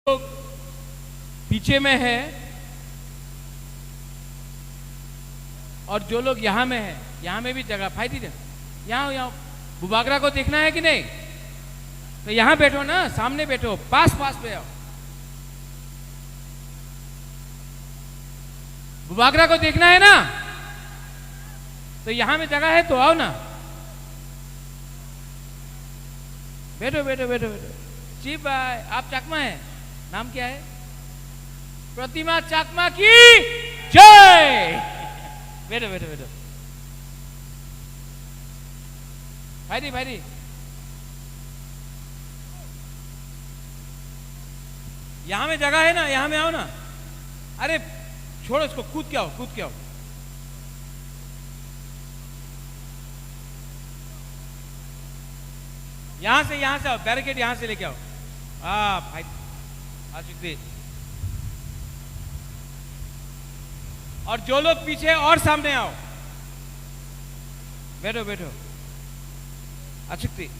लोग पीछे में है और जो लोग यहां में है, यहां में भी जगह फायदी दे। यहां बुबागरा को देखना है कि नहीं? तो यहां बैठो ना, सामने बैठो, पास पास पे आओ। बुबागरा को देखना है ना, तो यहां में जगह है तो आओ ना, बैठो बैठो बैठो बैठो। जी भाई, आप चकमा है, नाम क्या है? प्रतिमा चकमा की जय। बैठो बैठो बैठो। भाई भाई, यहां में जगह है ना, यहां में आओ ना। अरे छोड़ो इसको, कूद के आओ, कूद के आओ। यहां से आओ, बैरिकेड यहां से लेके आओ। भाई आशिक, और जो लोग पीछे और सामने आओ, बैठो बैठो। अशिक,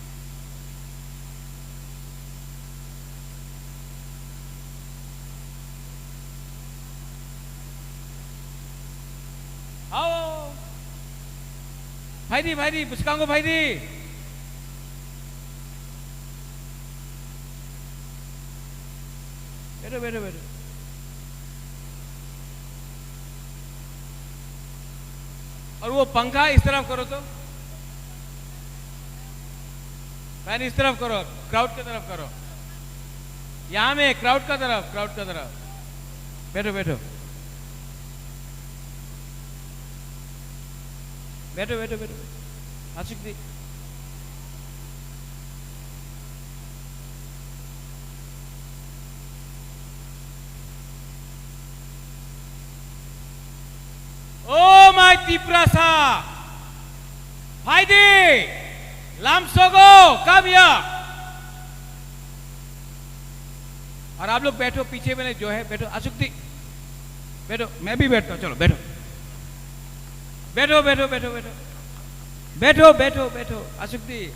आओ भाई बुचकांगो भाई दी। बैठो बैठो बैठो। और वो पंखा इस तरफ करो, तो फैन इस तरफ करो, क्राउड की तरफ करो। यहां में क्राउड का तरफ बैठो बैठो बैठो बैठो बैठो। आशिक दी, ओ माय तिप्रासा भाईदी लामसोगो कब या। और आप लोग बैठो, पीछे में जो है बैठो। अशुक्ति बैठो, मैं भी बैठता हूं, चलो बैठो बैठो बैठो बैठो बैठो बैठो बैठो बैठो। अशुक्ति,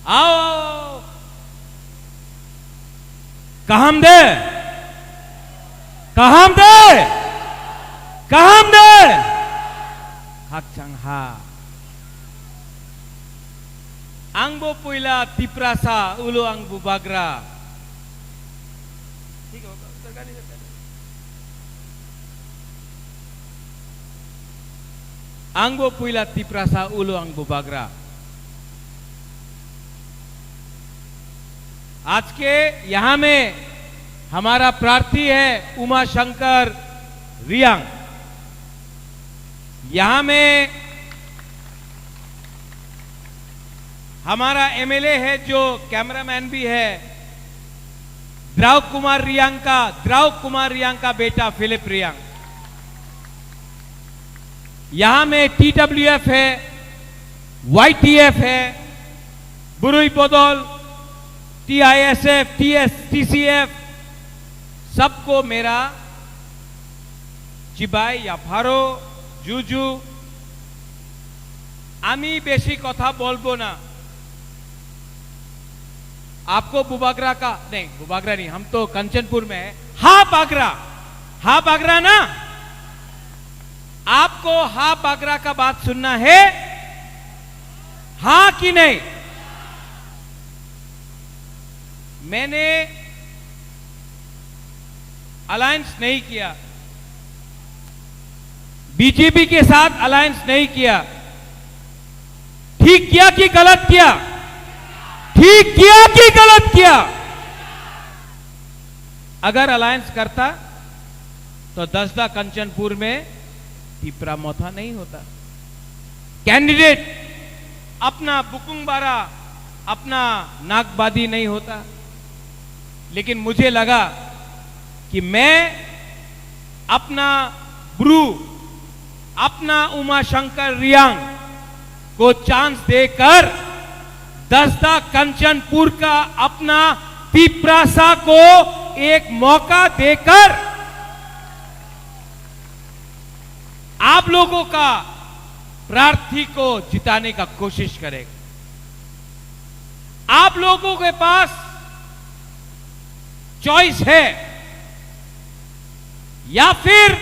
आओ। कहम दे हक चंगहा आंगबो पुइला तिप्रासा उलो आंग बुबागरा। ठीक है, सरकार नहीं सकता। आंगबो पुइला तिप्रासा उलो आंग बुबागरा। आज के यहां में हमारा प्रार्थी है उमा शंकर रियांग। यहां में हमारा एमएलए है जो कैमरामैन भी है, द्राव कुमार रियांग का बेटा फिलिप रियांग। यहां में टीडब्ल्यूएफ है, वाईटीएफ है, बुरुई बदल, टीआईएसएफ, टीसीएफ, सबको मेरा चिबाई या फारो जुजू। आमी बेशी कथा बोलबो ना। आपको बुबागरा का नहीं, बुबागरा नहीं, हम तो कंचनपुर में है। हा बागरा ना, आपको हा बागरा का बात सुनना है, हाँ कि नहीं? मैंने अलायंस नहीं किया, बीजेपी के साथ अलायंस नहीं किया। ठीक किया कि गलत किया? ठीक किया कि गलत किया? अगर अलायंस करता तो दसदा कंचनपुर में तिप्रा मोथा नहीं होता। कैंडिडेट अपना बुकुंग बारा अपना नाकबादी नहीं होता, लेकिन मुझे लगा कि मैं अपना ब्रू, अपना उमाशंकर रियांग को चांस देकर दसदा कंचनपुर का अपना पिपरासा को एक मौका देकर आप लोगों का प्रार्थी को जिताने का कोशिश करेगा। आप लोगों के पास चॉइस है, या फिर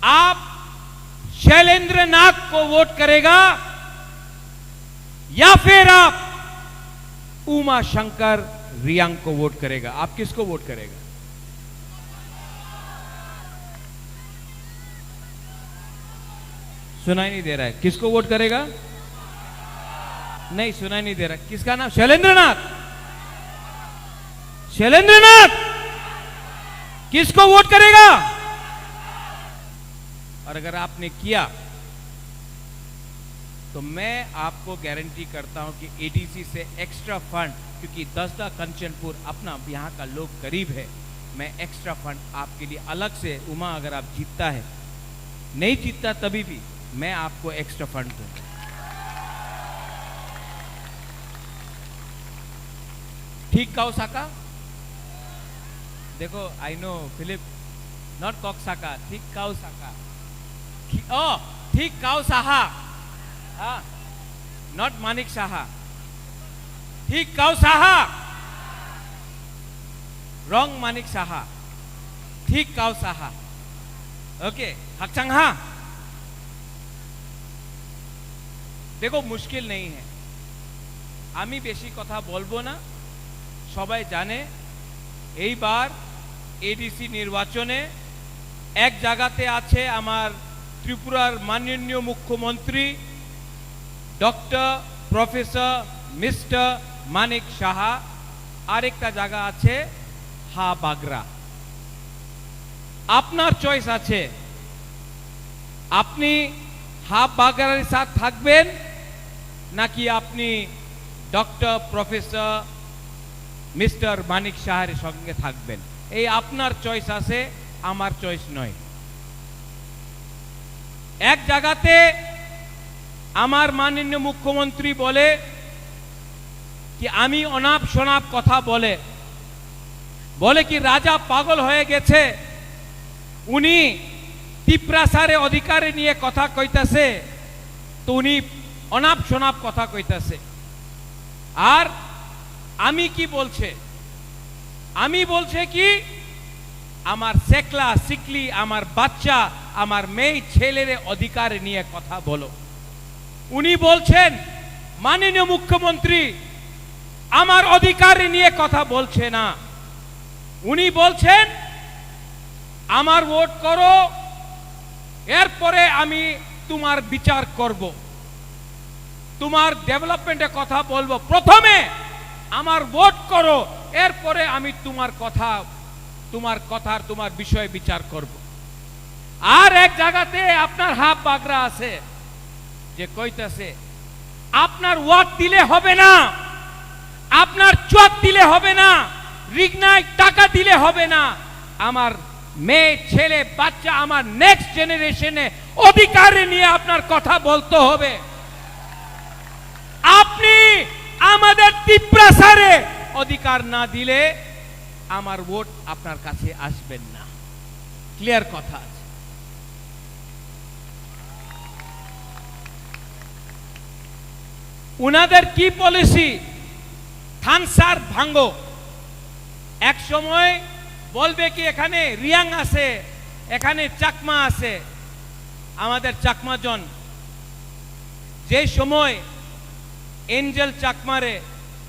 आप शैलेंद्र नाथ को वोट करेगा, या फिर आप उमाशंकर रियांग को वोट करेगा। आप किसको वोट करेगा? सुनाई नहीं दे रहा है। किसको वोट करेगा? नहीं, सुनाई नहीं दे रहा। किसका नाम? शैलेंद्रनाथ। शैलेंद्रनाथ किसको वोट करेगा? और अगर आपने किया तो मैं आपको गारंटी करता हूं कि एडीसी से एक्स्ट्रा फंड, क्योंकि दसदा कंचनपुर अपना यहां का लोग गरीब है, मैं एक्स्ट्रा फंड आपके लिए अलग से, उमा अगर आप जीतता है, नहीं जीतता तभी भी मैं आपको एक्स्ट्रा फंड दूंगा। ठीक काउसाका? देखो, आई नो फिलिप, नॉट कॉक्साका, ठीक काउसाका। ओ, ठीक काउसाहा, हाँ, नॉट मानिक साहा, ठीक काउसाहा, रॉन्ग मानिक साहा, ठीक काउसाहा, ओके, हकचंहा। देखो, मुश्किल नहीं है, आमी बेशी कथा बोलबो ना, सबाई जाने এই বার এডিসি নির্বাচনে এক জায়গাতে আছে আমার ত্রিপুরার মাননীয় মুখ্যমন্ত্রী doctor professor mister Manik Saha, আরেকটা জায়গা আছে হা বাগরা। আপনার চয়েস আছে, আপনি হা বাগরার সাথে থাকবেন নাকি আপনি ডক্টর প্রফেসর মিস্টার মানিক সাহার সঙ্গে থাকবেন। এই আপনার চয়েস আছে, আমার চয়েস নয়। এক জায়গাতে আমার মাননীয় মুখ্যমন্ত্রী বলে কি আমি অনাপ শনাপ কথা বলে, বলে কি রাজা পাগল হয়ে গেছে, উনি তিপ্রাসারে অধিকারে নিয়ে কথা কইতাছে, তো উনি অনাপ শনাপ কথা কইতাছে। আর আমি কি বলছে? আমি বলছে কি আমার সেকলা সিকলি, আমার বাচ্চা, আমার মেয়ে ছেলের অধিকার নিয়ে কথা বলো। উনি বলছেন মাননীয় মুখ্যমন্ত্রী আমার অধিকার নিয়ে কথা বলছে না, উনি বলছেন আমার ভোট করো, এরপরে আমি তোমার বিচার করব, তোমার ডেভেলপমেন্টের কথা বলবো, প্রথমে আমার ভোট করো, এরপরে আমি তোমার কথার তোমার বিষয়ে বিচার করব। আর এক জায়গাতে আপনার হাফ বাগরা আছে যে কইতাছে আপনার ওয়াট দিলে হবে না, আপনার চোখ দিলে হবে না, রিগনায় টাকা দিলে হবে না, আমার মেয়ে ছেলে বাচ্চা, আমার নেক্সট জেনারেশনে অধিকার নিয়ে আপনার কথা বলতে হবে। আপনি আমাদের তিপ্রাসারে অধিকার না দিলে আমার ভোট আপনার কাছে আসবেন না। ক্লিয়ার কথা আছে। উনাদের কি পলিসি? থানসার ভাঙ্গো। এক সময় বলবে কি এখানে রিয়াং আছে, এখানে চাকমা আছে। আমাদের চাকমাজন যে সময় এঞ্জেল চাকমারে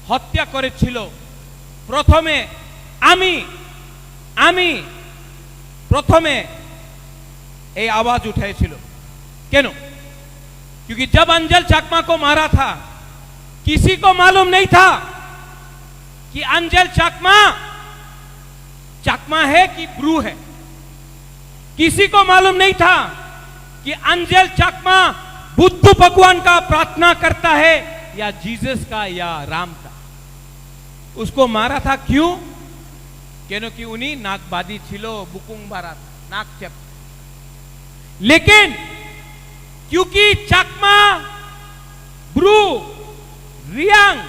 হত্যা করেছিল, প্রথমে আমি প্রথমে এই आवाज उठाएছিল। क्यों? क्योंकि जब अंजल चाकमा को मारा था, किसी को मालूम नहीं था कि अंजल चाकमा है कि ब्रू है। किसी को मालूम नहीं था कि अंजल चाकमा बुद्ध भगवान का प्रार्थना करता है या जीसस का या राम का। उसको मारा था क्यों? क्योंकि उन्हीं नागबादी छिलो बुकुंग बारा था, नाक चप। लेकिन क्योंकि चकमा, ब्रू, रियांग,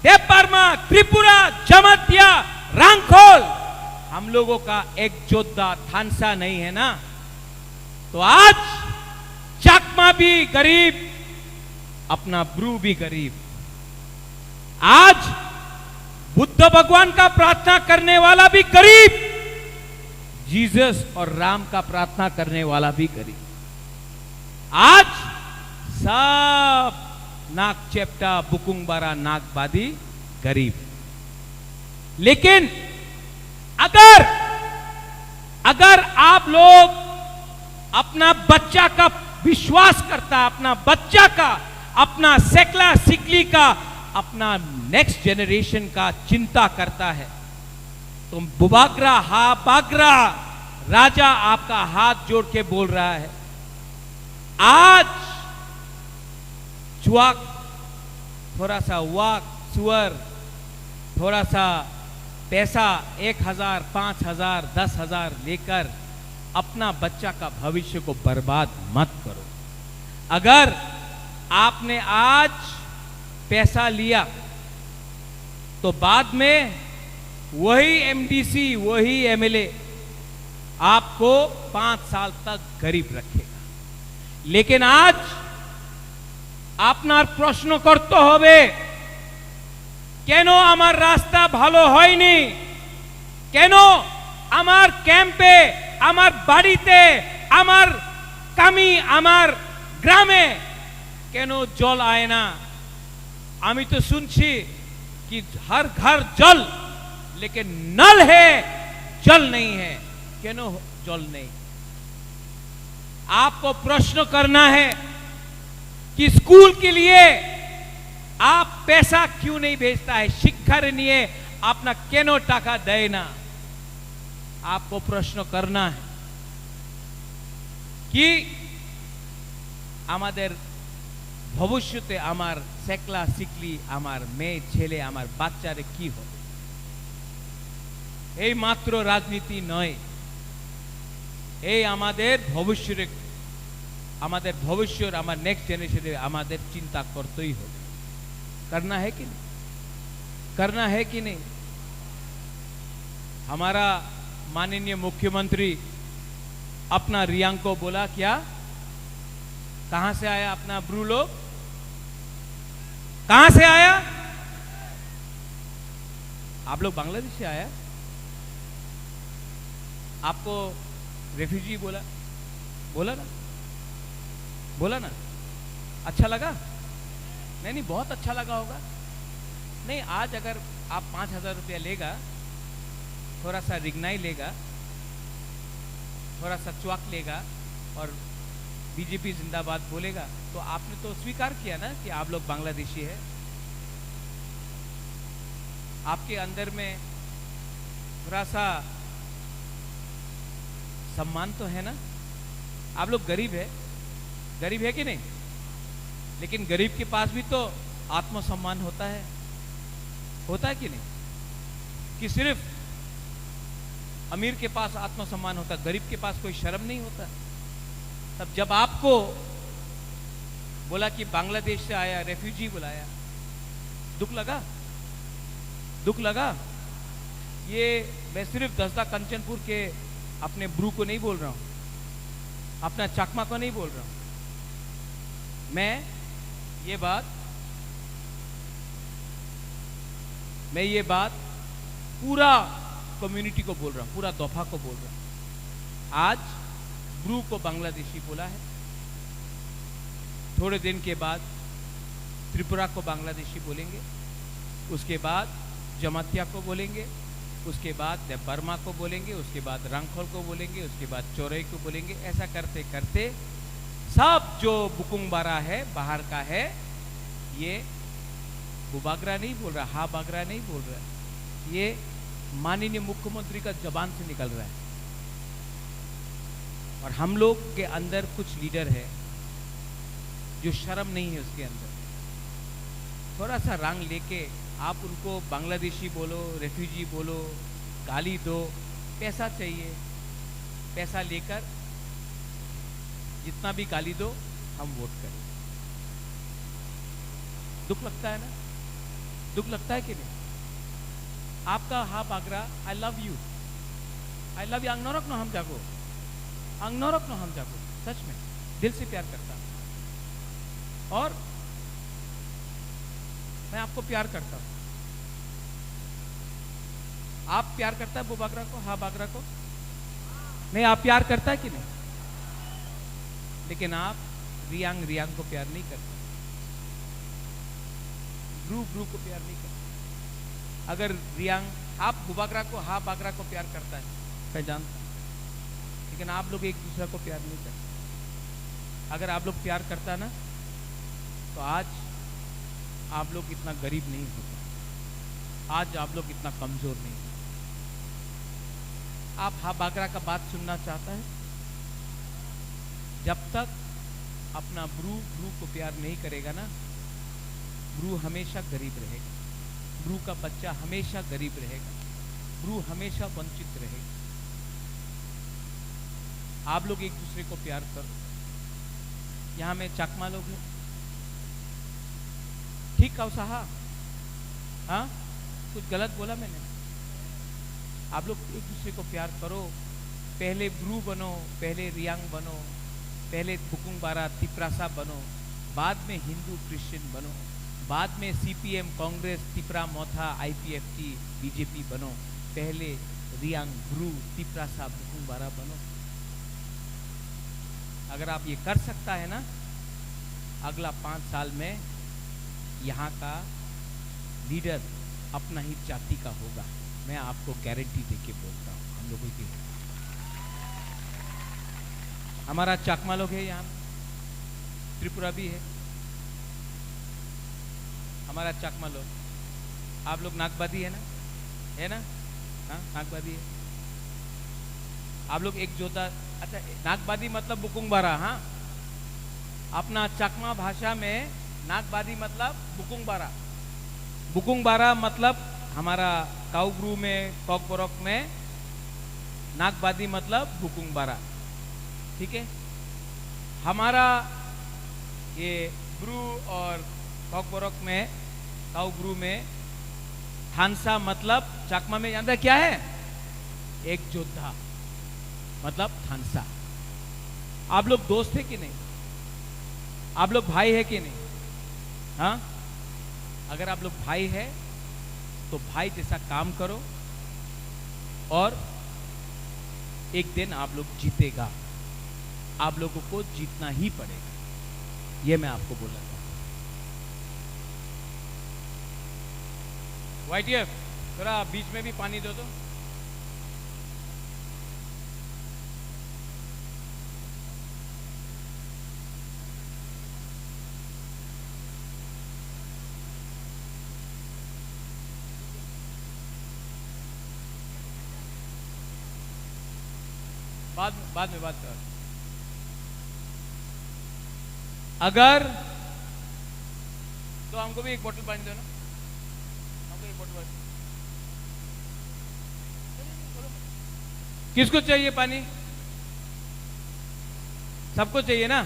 देवबर्मा, त्रिपुरा, जमतिया, रांगखोल हम लोगों का एक योद्धा थानसा नहीं है ना, तो आज चकमा भी गरीब, अपना ब्रू भी गरीब। आज बुद्ध भगवान का प्रार्थना करने वाला भी गरीब, जीसस और राम का प्रार्थना करने वाला भी गरीब। आज सब नाक चेप्टा बुकुंग बारा नागबादी गरीब। लेकिन अगर आप लोग अपना बच्चा का विश्वास करता, अपना बच्चा का, अपना सेकला सिकली का, अपना नेक्स्ट जनरेशन का चिंता करता है, तो बुबागरा हा बागरा राजा आपका हाथ जोड़ के बोल रहा है, आज चुआक, थोड़ा सा वाक, सुअर, थोड़ा सा पैसा 1,000, 5,000, 10,000 लेकर अपना बच्चा का भविष्य को बर्बाद मत करो। अगर आपने आज पैसा लिया तो बाद में वही एमडीसी, वही एमएलए आपको 5 साल तक गरीब रखेगा। लेकिन आज আপনার প্রশ্ন করতে হবে, কেন আমার রাস্তা ভালো হয়নি, কেন আমার ক্যাম্পে, আমার বাড়িতে, আমার কামি, আমার গ্রামে কেন জল আয় না? আমি তো শুনছি कि हर घर जल, लेकिन नल है जल नहीं है, क्यों जल नहीं? आपको प्रश्न करना है कि स्कूल के लिए आप पैसा क्यों नहीं भेजता है, शिक्षार निये अपना केनो टाका दे ना? आपको प्रश्न करना है कि आमादेर भविष्यते आमार सेकला सिकली, आमार मेये छेले, आमार बाच्चारे की होबे? এই মাত্র রাজনীতি নয়, এই আমাদের ভবিষ্যের, আমাদের ভবিষ্যৎ, আমার নেক্সট জেনারেশনে আমাদের চিন্তা করতেই হবে। करना है कि नहीं? करना है कि नहीं? हमारा माननीय मुख्यमंत्री अपना रियांग को बोला, क्या कहां से आया अपना ब्रू लोग? कहां से आया? आप लोग बांग्लादेश से आया? आपको रेफ्यूजी बोला, बोला ना, बोला ना? अच्छा लगा? नहीं नहीं, बहुत अच्छा लगा होगा। नहीं, आज अगर आप 5,000 रुपया लेगा, थोड़ा सा रिगनाई लेगा, थोड़ा सा च्वाक लेगा और बीजेपी जिंदाबाद बोलेगा, तो आपने तो स्वीकार किया ना कि आप लोग बांग्लादेशी है। आपके अंदर में थोड़ा सा सम्मान तो है ना? आप लोग गरीब है, गरीब है कि नहीं? लेकिन गरीब के पास भी तो आत्मसम्मान होता है, होता है कि नहीं? कि सिर्फ अमीर के पास आत्मसम्मान होता, गरीब के पास कोई शर्म नहीं होता? तब जब आपको बोला कि बांग्लादेश से आया, रेफ्यूजी बुलाया, दुख लगा? दुख लगा? ये मैं सिर्फ दसदा कंचनपुर के अपने ब्रू को नहीं बोल रहा हूं, अपना चकमा को नहीं बोल रहा हूं, मैं ये बात पूरा कम्युनिटी को बोल रहा हूं, पूरा दफा को बोल रहा हूं। आज ब्रू को बांग्लादेशी बोला है, थोड़े दिन के बाद त्रिपुरा को बांग्लादेशी बोलेंगे, उसके बाद जमातिया को बोलेंगे, उसके बाद देवबर्मा को बोलेंगे, उसके बाद रांगखोल को बोलेंगे, उसके बाद चौरई को बोलेंगे। ऐसा करते करते सब जो बुकुंग बारा है, बाहर का है, ये बुबागरा नहीं बोल रहा, हा बागरा नहीं बोल रहा, ये माननीय मुख्यमंत्री का जबान से निकल रहा है। और हम लोग के अंदर कुछ लीडर है जो शर्म नहीं है उसके अंदर, थोड़ा सा रंग लेके आप उनको बांग्लादेशी बोलो, रेफ्यूजी बोलो, गाली दो, पैसा चाहिए, पैसा लेकर जितना भी गाली दो हम वोट करें। दुख लगता है ना, दुख लगता है कि नहीं? आपका हा बागरा, I love you, I love you, अंगनौरक नो हम जागो, अंगनौरक नो हम जागो, सच में दिल से प्यार करता हूं और मैं आपको प्यार करता हूं। आप प्यार करता है वो बागरा को, हा बागरा को? नहीं, आप प्यार करता है कि नहीं? लेकिन आप रियांग रियांग को प्यार नहीं करते, ब्रू ब्रू को प्यार नहीं करते। अगर रियांग आप बुबागरा को, हा बागरा को प्यार करता है, मैं जानता हूं, लेकिन आप लोग एक दूसरे को प्यार नहीं करते। अगर आप लोग प्यार करता ना तो आज आप लोग इतना गरीब नहीं होते, आज आप लोग इतना कमजोर नहीं होते। आप हा बागरा का बात सुनना चाहता है? जब तक अपना ब्रू ब्रू को प्यार नहीं करेगा ना, ब्रू हमेशा गरीब रहेगा, ब्रू का बच्चा हमेशा गरीब रहेगा, ब्रू हमेशा वंचित रहेगा। आप लोग एक दूसरे को प्यार करो। यहां में चकमा लोग हैं, ठीक कहो साहा? हाँ, कुछ गलत बोला मैंने? आप लोग एक दूसरे को प्यार करो। पहले ब्रू बनो, पहले रियांग बनो, पहले बुकुंग बारा तिपरासा बनो, बाद में हिंदू क्रिश्चियन बनो, बाद में सीपीएम, कांग्रेस, तिपरा मोथा, आईपीएफटी, बीजेपी बनो। पहले रियांग, ब्रू, तिपरासा, बुकुंग बारा बनो। अगर आप ये कर सकता है ना, अगला 5 साल में यहाँ का लीडर अपना ही जाति का होगा। मैं आपको गारंटी देके बोलता हूँ। हम लोगों की हमारा चाकमा लोग है, यहाँ त्रिपुरा भी है, हमारा चाकमा लोग। आप लोग नागबादी है ना, है ना? हाँ, नागबादी है। आप लोग एक जोता, अच्छा नागबादी मतलब बुकुंग बारा। हाँ, अपना चकमा भाषा में नागबादी मतलब बुकुंग बारा। बुकुंग बारा मतलब हमारा काउब्रू में, कॉकबोरक में नागबादी मतलब बुकुंग बारा, ठीक है? हमारा ये ब्रू और कॉकबोरक में, काउब्रू में थानसा मतलब चकमा में जानता क्या है? एक योद्धा मतलब थानसा। आप लोग दोस्त है कि नहीं? आप लोग भाई है कि नहीं? हाँ, अगर आप लोग भाई है तो भाई जैसा काम करो और एक दिन आप लोग जीतेगा। आप लोगों को जीतना ही पड़ेगा, ये मैं आपको बोला था। वाईटीएफ थोड़ा बीच में भी पानी दो तो। बाद में बात कर। अगर तो हमको भी एक बोतल पानी दो ना, हमको एक बोतल पानी। किसको चाहिए पानी? सबको चाहिए ना?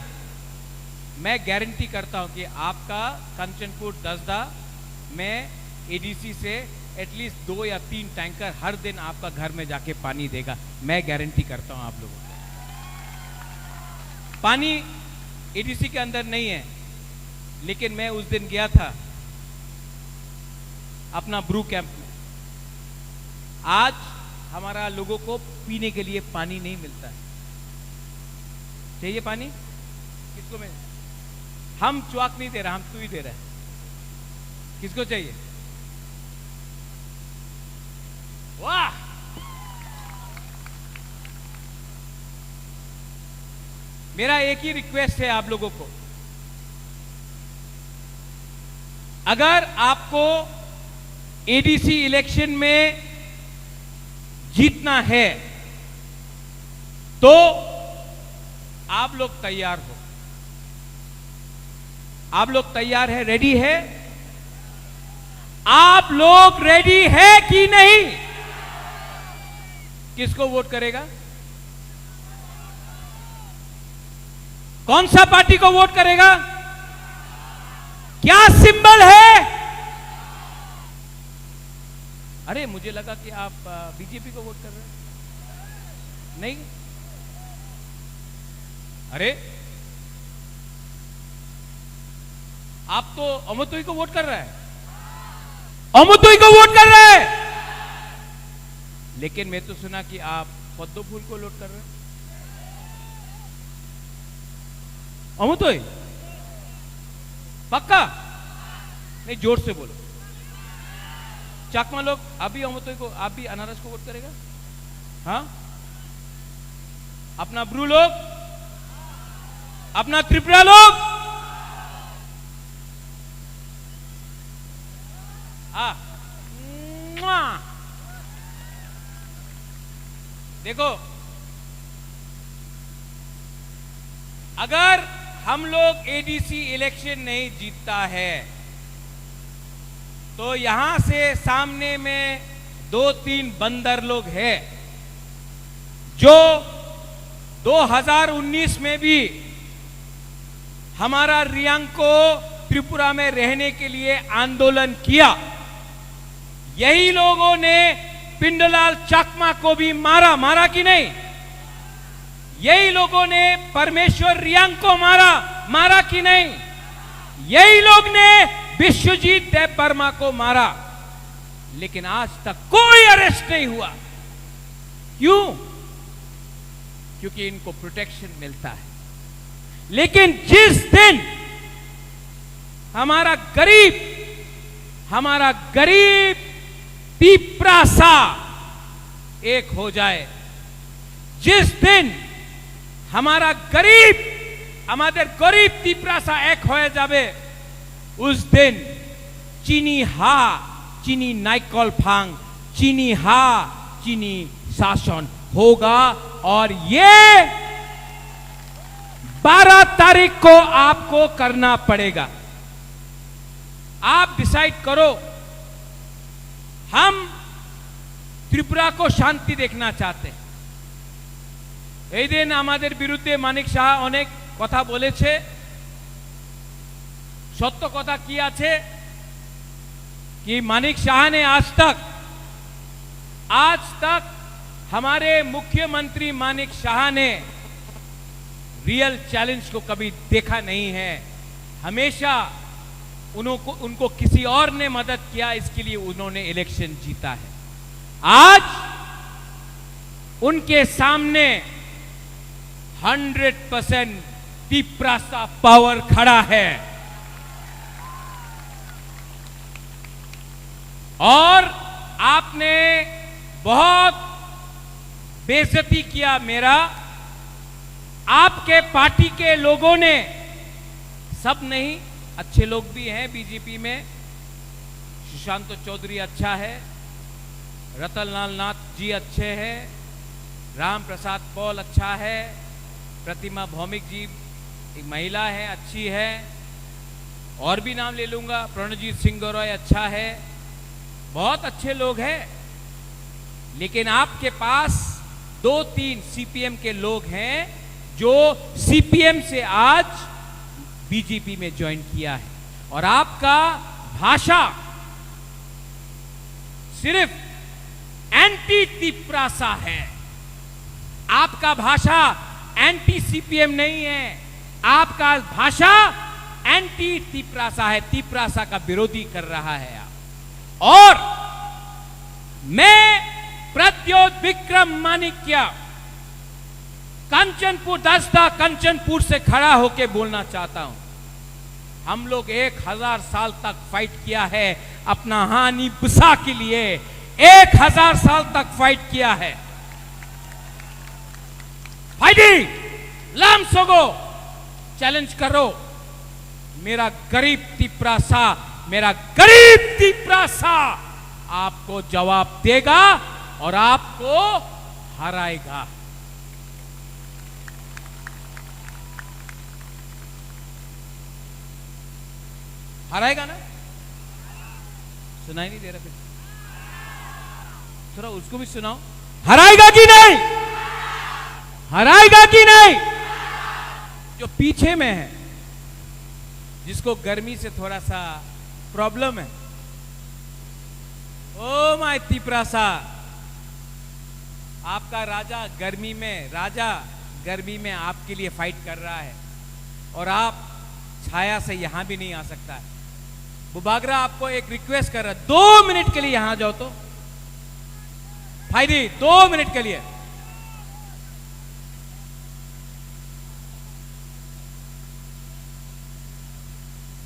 मैं गारंटी करता हूं कि आपका कंचनपुर दसदा में एडीसी से एटलीस्ट 2 या 3 टैंकर हर दिन आपका घर में जाके पानी देगा। मैं गारंटी करता हूं आप लोगों को। पानी एडीसी के अंदर नहीं है, लेकिन मैं उस दिन गया था अपना ब्रू कैंप में। आज हमारा लोगों को पीने के लिए पानी नहीं मिलता है। चाहिए पानी? किसको? मैं, हम च्वाक नहीं दे रहा, हम तू ही दे रहा है। किसको चाहिए? वाह, मेरा एक ही रिक्वेस्ट है आप लोगों को, अगर आपको एडीसी इलेक्शन में जीतना है तो आप लोग तैयार हो। आप लोग तैयार है, रेडी है? आप लोग रेडी है कि नहीं? किसको वोट करेगा? कौन सा पार्टी को वोट करेगा? क्या सिंबल है? अरे मुझे लगा कि आप बीजेपी को वोट कर रहे हैं। नहीं? अरे आप तो अमोतोई को वोट कर रहे हैं। अमोतोई को वोट कर रहे हैं। लेकिन मैं तो सुना कि आप पद्म फूल को वोट कर रहे हैं। अमोतोई पक्का? नहीं, जोर से बोलो। चाकमा लोग आप भी अमोतोई को, आप भी अनारस को वोट करेगा? हाँ? अपना ब्रू लोग, अपना त्रिपुरा लोग, देखो, अगर हम लोग एडीसी इलेक्शन नहीं जीतता है तो यहां से सामने में 2-3 बंदर लोग हैं जो 2019 में भी हमारा रियांग को त्रिपुरा में रहने के लिए आंदोलन किया। यही लोगों ने पिंडलाल चाकमा को भी मारा कि नहीं? यही लोगों ने परमेश्वर रियांग को मारा कि नहीं? यही लोग ने विश्वजीत देव वर्मा को मारा। लेकिन आज तक कोई अरेस्ट नहीं हुआ। क्यों? क्योंकि इनको प्रोटेक्शन मिलता है। लेकिन जिस दिन हमारा गरीब तीप्रासा एक हो जाए, जिस दिन हमारा गरीब तीप्रासा एक हो जावे, उस दिन चीनी नाइकल फांग, चीनी शासन होगा। और ये 12 तारीख को आपको करना पड़ेगा। आप डिसाइड करो। हम त्रिपुरा को शांति देखना चाहते हैं। এই দিন আমাদের বিরুদ্ধে মানিক সাহা অনেক কথা বলেছে। सत्य कथा की आछे कि मानिक शाह ने आज तक हमारे मुख्यमंत्री मानिक शाह ने रियल चैलेंज को कभी देखा नहीं है। हमेशा उनको किसी और ने मदद किया, इसके लिए उन्होंने इलेक्शन जीता है। आज उनके सामने 100% तीप्रासा पावर खड़ा है। और आपने बहुत बेइज्जती किया मेरा। आपके पार्टी के लोगों ने, सब नहीं, अच्छे लोग भी हैं बीजेपी में। सुशांत चौधरी अच्छा है, रतनलाल नाथ जी अच्छे हैं, राम प्रसाद पॉल अच्छा है, प्रतिमा भौमिक जी एक महिला है, अच्छी है, और भी नाम ले लूंगा, प्रणजीत सिंह गौरव अच्छा है, बहुत अच्छे लोग हैं। लेकिन आपके पास 2-3 सीपीएम के लोग हैं जो सीपीएम से आज बीजेपी में ज्वाइन किया है। और आपका भाषा सिर्फ एंटी तीप्रासा है। आपका भाषा एंटी सीपीएम नहीं है। आपका भाषा एंटी तीप्रासा है। तीप्रासा का विरोधी कर रहा है आप। और मैं प्रद्योत विक्रम माणिक्य कंचनपुर दस्ता कंचनपुर से खड़ा होकर बोलना चाहता हूं। हम लोग 1000 साल तक फाइट किया है अपना हानि बुसा के लिए। 1000 साल तक फाइट किया है। फाइटिंग लाम सोगो चैलेंज करो। मेरा गरीब तीप्रासा आपको जवाब देगा और आपको हराएगा। हराएगा ना? सुनाई नहीं दे रहा? थोड़ा उसको भी सुनाओ। हराएगा कि नहीं? हराएगा कि नहीं? जो पीछे में है, जिसको गर्मी से थोड़ा सा प्रॉब्लम है, ओ माय तिपरासा, आपका राजा गर्मी में आपके लिए फाइट कर रहा है और आप छाया से यहां भी नहीं आ सकता है। बुबागरा आपको एक रिक्वेस्ट कर रहा है, 2 मिनट के लिए यहां जाओ तो फायदी, 2 मिनट के लिए।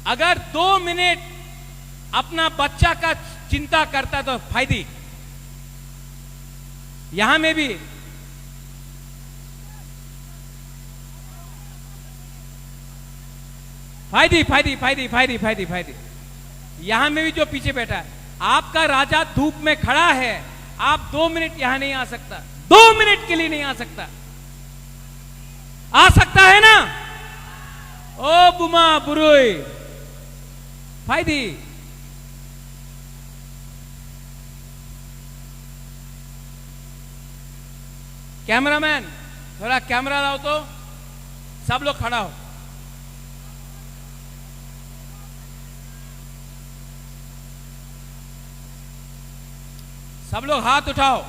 अगर 2 मिनट अपना बच्चा का चिंता करता तो फायदी, यहां में भी फायदी, यहां में भी जो पीछे बैठा है, आपका राजा धूप में खड़ा है, आप 2 मिनट यहां नहीं आ सकता, 2 मिनट के लिए नहीं आ सकता। आ सकता है ना? ओ बुमा बुरुई फायदी। कैमरामैन थोड़ा कैमरा लाओ तो, सब लोग खड़ा हो। सब लोग हाथ उठाओ।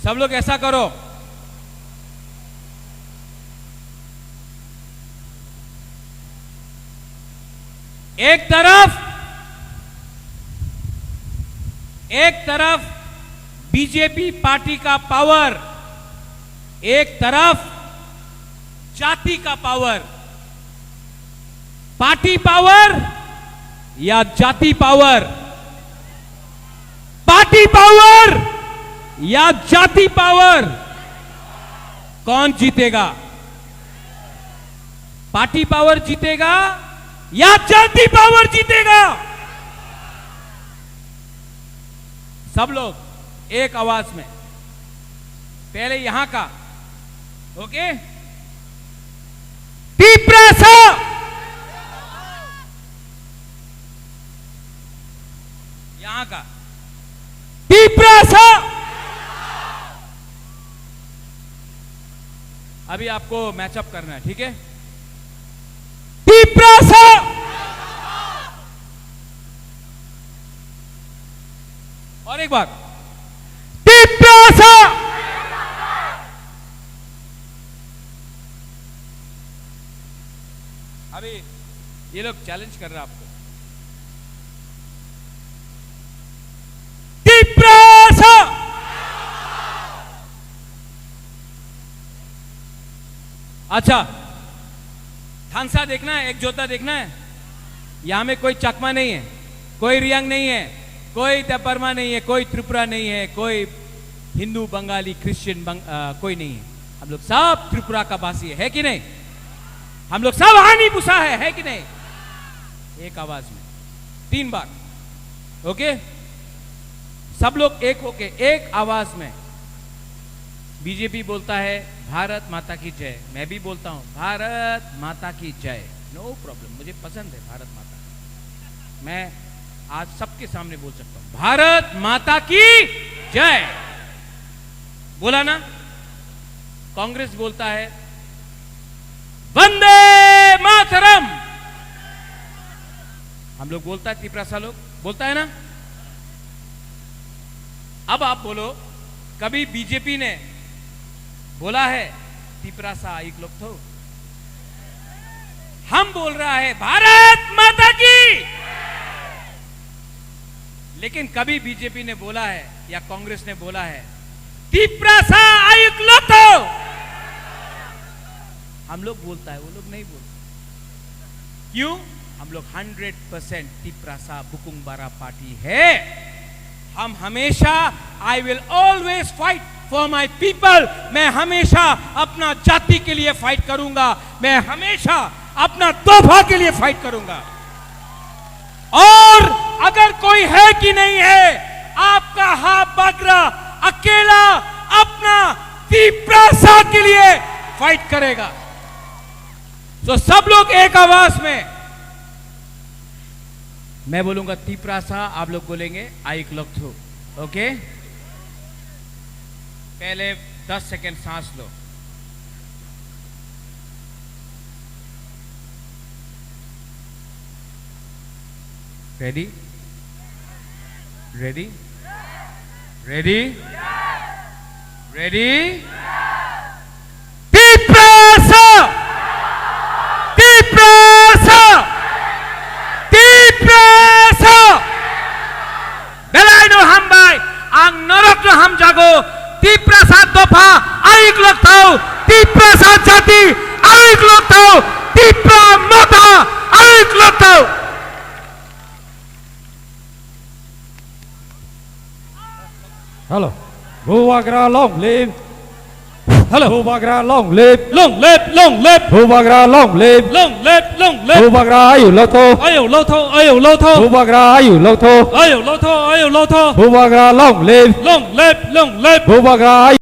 सब लोग ऐसा करो। एक तरफ बीजेपी पार्टी का पावर, एक तरफ जाति का पावर। पार्टी पावर या जाति पावर? पार्टी पावर या जाति पावर? कौन जीतेगा? पार्टी पावर जीतेगा या जाति पावर जीतेगा? सब लोग एक आवाज में, पहले यहां का, ओके? तिपरासा, यहां का तिपरासा। अभी आपको मैचअप करना है, ठीक है? तिपरासा, और एक बार तिपरासा। अभी ये लोग चैलेंज कर रहे हैं आपको। तिपरासा, अच्छा थानसा देखना है, एक जोता देखना है। यहां में कोई चकमा नहीं है, कोई रियांग नहीं है, कोई तपरमा नहीं है, कोई त्रिपुरा नहीं है, कोई हिंदू, बंगाली, क्रिश्चियन कोई नहीं है। हम लोग सब त्रिपुरा का वासी है कि नहीं? हम लोग सब हानि पुसा है कि नहीं? एक आवाज में 3 बार, ओके? सब लोग एक होके एक आवाज में। बीजेपी बोलता है भारत माता की जय, मैं भी बोलता हूं भारत माता की जय, नो प्रॉब्लम, मुझे पसंद है भारत माता। मैं आज सबके सामने बोल सकता हूं भारत माता की जय। बोला ना? कांग्रेस बोलता है वंदे मातरम। हम लोग बोलता है, तिपरासा लोग बोलता है ना? अब आप बोलो, कभी बीजेपी ने बोला है तिपरासा एक लोग तो? हम बोल रहा है भारत माता की। लेकिन कभी बीजेपी ने बोला है या कांग्रेस ने बोला है तिपरासा आयुक लोग तो? हम लोग बोलता है, वो लोग नहीं बोलते। क्यों? हम लोग 100% तिपरासा बुकुंगबारा पार्टी है। हम हमेशा, I will always fight for my people. मैं हमेशा अपना जाति के लिए फाइट करूंगा, मैं हमेशा अपना तोहफा के लिए फाइट करूंगा। और अगर कोई है कि नहीं है, आपका हाथ बागरा अकेला अपना तिपरासा के लिए फाइट करेगा। तो सब लोग एक आवाज में, मैं बोलूंगा तीप्रासा, आप लोग बोलेंगे आइक लोग थू। ओके, पहले 10 सेकंड सांस लो। Ready ready ready ready. तीप्रासा तीप्रासा तीप्रासा। बेलायनो हामबाय आं नरकनो हामजागो तीप्रासा दफा आइक लोग थाव तीप्रासा जाति आइक लोग थाव तीप्रा मता आइक लोग थाव। Hello. Huwagra long live. Hello. Huwagra long live. Long live, long live, Huwagra long live. long live, long live. Huwagra ayu lo tho. Ayo lâu thô, ayo lâu thô, Huwagra ayu lo tho. ayo lâu thô, ayo lâu thô. Huwagra long live. Long live, long live. Huwagra ayu